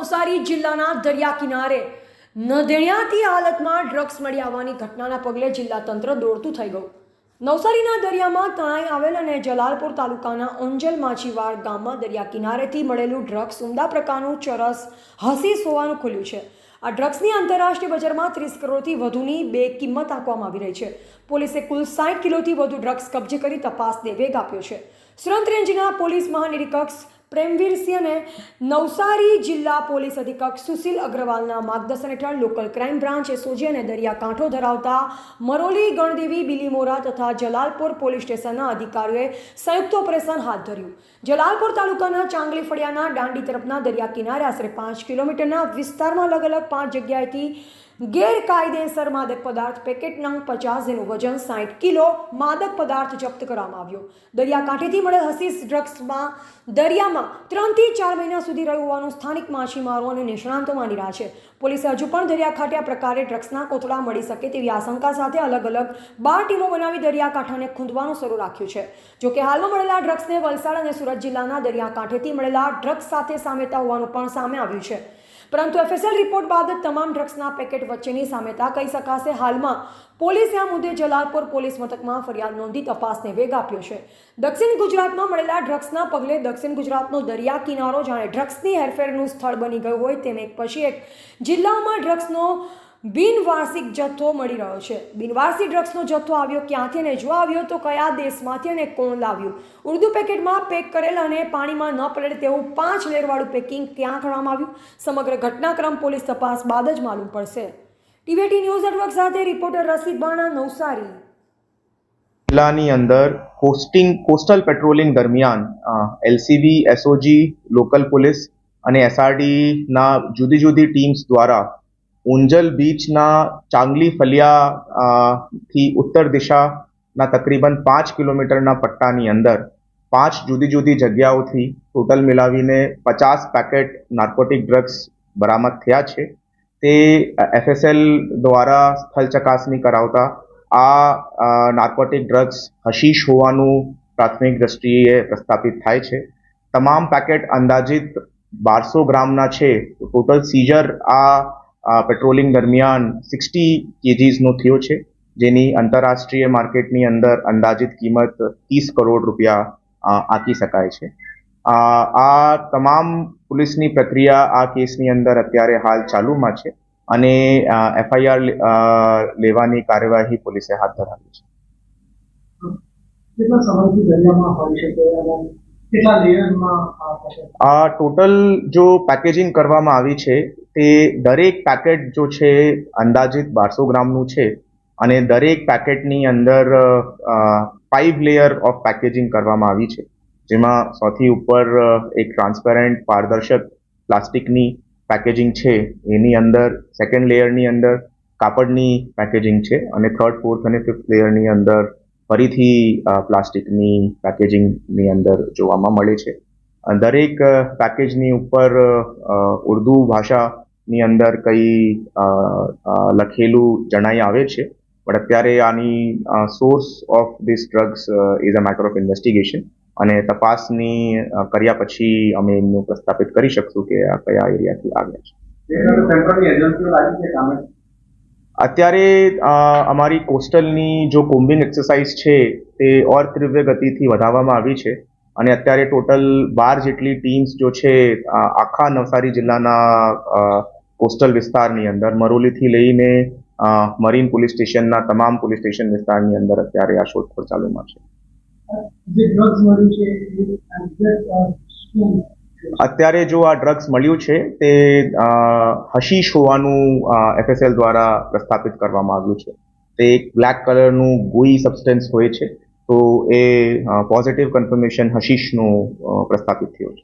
નવસારી જિલ્લાના દરિયા કિનારે નદેણિયાતી હાલતમાં ડ્રગ્સ મળી આવવાની ઘટનાના પગલે જિલ્લા તંત્ર દોડતું થઈ ગયું. નવસારીના દરિયામાં તણાઈ આવેલ અને જલાલપુર તાલુકાના ઓંજલ માછીવાડ ગામમાં દરિયા કિનારેથી મળેલું ડ્રગ્સ ઉમદા પ્રકારનું ચરસ હસીસ હોવાનું ખુલ્યું છે. આ ડ્રગ્સની આંતરરાષ્ટ્રીય બજારમાં 30 કરોડથી વધુની બે કિંમત આંકવામાં આવી રહી છે. પોલીસે કુલ 60 કિલોથી વધુ ડ્રગ્સ કબજે કરી તપાસને વેગ આપ્યો છે. સુરત રેન્જના પોલીસ મહાનિરીક્ષક પ્રેમવીરસિંહ અને નવસારી જિલ્લા પોલીસ અધિક્ષક સુશીલ અગ્રવાલના માર્ગદર્શન હેઠળ લોકલ ક્રાઇમ બ્રાન્ચ એસઓજી અને દરિયાકાંઠો ધરાવતા મરોલી ગણદેવી બિલીમોરા તથા જલાલપુર પોલીસ સ્ટેશનના અધિકારીઓએ સંયુક્ત ઓપરેશન હાથ ધર્યું. જલાલપુર તાલુકાના ચાંગલી ફળિયાના દાંડી તરફના દરિયા કિનારે આશરે 5 કિલોમીટરના વિસ્તારમાં અલગ અલગ 5 જગ્યાએથી ગેરકાયદેસર માદક પદાર્થ પેકેટ નંગ 50 જેનું વજન 60 કિલો માદક પદાર્થ જપ્ત કરવામાં આવ્યો. દરિયાકાંઠેથી મળેલ હસીસ ડ્રગ્સમાં દરિયામાં 3 થી 4 મહિના સુધી રહ્યું હોવાનું સ્થાનિક માછીમારો અને નિષ્ણાંતો માની રહ્યા છે. પોલીસે હજુ પણ દરિયાકાંઠે આ પ્રકારે ડ્રગ્સના કોથળા મળી શકે તેવી આશંકા સાથે અલગ અલગ 12 ટીમો બનાવી દરિયાકાંઠાને ખૂંદવાનું શરૂ રાખ્યું છે. જોકે હાલમાં મળેલા ડ્રગ્સને વલસાડ અને સુરત જિલ્લાના દરિયાકાંઠેથી મળેલા ડ્રગ્સ સાથે સામ્યતા હોવાનું પણ સામે આવ્યું છે. પરંતુ એફએસએલ રિપોર્ટ બાદ તમામ ડ્રગ્સના પેકેટ વચ્ચેની સામ્યતા કહી શકાશે. હાલમાં પોલીસે આ મુદ્દે જલાલપુર પોલીસ મથકમાં ફરિયાદ નોંધી તપાસને વેગ આપ્યો છે. દક્ષિણ ગુજરાતમાં મળેલા ડ્રગ્સના પગલે દક્ષિણ ગુજરાતનો દરિયા કિનારો જાણે ડ્રગ્સની હેરફેરનું સ્થળ બની ગયું હોય તેમ એક પછી એક જિલ્લાઓમાં ડ્રગ્સનો બિનવાર્ષિક જથ્થો મળી રહ્યો છે. બિનવારસી ડ્રગ્સનો જથ્થો આવ્યો ક્યાંથી અને જો આવ્યો તો કયા દેશમાંથી અને કોણ લાવ્યું? ઉર્દુ પેકેટમાં પેક કરેલ અને પાણીમાં ન પલળે તેવું 5 લેયરવાળું પેકિંગ ક્યાં કરવામાં આવ્યું? સમગ્ર ઘટનાક્રમ પોલીસ તપાસ બાદ જ માલુમ પડશે. ટીવીટી ન્યૂઝ નેટવર્ક સાથે રિપોર્ટર રસીદ બાણા, નવસારી. જિલ્લાની અંદર કોસ્ટલ પેટ્રોલિંગ દરમિયાન એલસીબી, એસઓજી, લોકલ પોલીસ અને એસઆરડી ના જુદી જુદી ટીમ્સ દ્વારા ઓંજલ બીચના ચાંગલી ફલિયા થી ઉત્તર દિશાના તકરીબન 5 કિલોમીટરના પટ્ટાની અંદર 5 જુદી જુદી જગ્યાઓથી ટોટલ મિલાવીને 50 પેકેટ નાર્કોટિક ડ્રગ્સ બરામદ થયા છે. તે એફએસએલ દ્વારા સ્થળ ચકાસણી કરાવતા આ નાર્કોટિક ડ્રગ્સ હશીશ હોવાનું પ્રાથમિક દ્રષ્ટિએ પ્રસ્થાપિત થાય છે. તમામ પેકેટ અંદાજિત 1200 ગ્રામના છે. ટોટલ સીઝર પેટ્રોલિંગ દરમિયાન 60 kgsનો થયો છે, જેની આંતરરાષ્ટ્રીય માર્કેટની અંદર અંદાજિત કિંમત 30 કરોડ રૂપિયા આંકી શકાય છે. આ તમામ પોલીસની પ્રક્રિયા આ કેસની અંદર અત્યારે હાલ ચાલુમાં છે અને એફઆઈઆર લેવાની કાર્યવાહી પોલીસે હાથ ધરાવી છે. કેટલા સમયથી દરિયામાં હોય શકે અને કેટલા લેયરમાં આ ટોટલ જો પેકેજિંગ કરવામાં આવી છે તે દરેક પેકેટ જો છે અંદાજિત 1200 ગ્રામનું છે અને દરેક પેકેટની અંદર 5 લેયર ઓફ પેકેજિંગ કરવામાં આવી છે, જેમાં સૌથી ઉપર એક ટ્રાન્સપેરન્ટ પારદર્શક પ્લાસ્ટિકની પેકેજિંગ છે, એની અંદર સેકન્ડ લેયરની અંદર કાપડની પેકેજિંગ છે અને થર્ડ, ફોર્થ અને ફિફ્થ લેયરની અંદર ફરીથી પ્લાસ્ટિકની પેકેજિંગની અંદર જોવામાં મળે છે. દરેક પેકેજની ઉપર ઉર્દુ ભાષાની અંદર કંઈ લખેલું જણાઈ આવે છે, પણ અત્યારે આની source of this drugs is a matter of investigation અને તપાસની કર્યા પછી અમે એમનું પ્રસ્થાપિત કરી શકશું કે આ કયા એરિયાથી આવ્યા છે. અત્યારે અમારી કોસ્ટલની જો કોમ્બિંગ એક્સરસાઇઝ છે તે ઓર તીવ્ર ગતિથી વધારવામાં આવી છે અને અત્યારે ટોટલ 12 જેટલી ટીમ્સ જો છે આખા નવસારી જિલ્લાના કોસ્ટલ વિસ્તારની અંદર મરોલીથી લઈને મરીન પોલીસ સ્ટેશનના તમામ પોલીસ સ્ટેશન વિસ્તારની અંદર અત્યારે આ શોધખોળ ચાલુમાં છે. અત્યારે જો આ ડ્રગ્સ મળ્યું છે તે હશીશ હોવાનું એફએસએલ દ્વારા પ્રસ્થાપિત કરવામાં આવ્યું છે. તે એક બ્લેક કલરનું ગોઈ સબસ્ટન્સ હોય છે, તો એ પોઝિટિવ કન્ફર્મેશન હશીશનું પ્રસ્થાપિત થયો છે.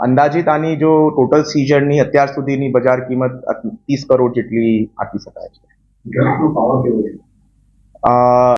અંદાજિત આની જો ટોટલ સીઝરની અત્યાર સુધીની બજાર કિંમત 30 કરોડ જેટલી આંકી શકાય છે.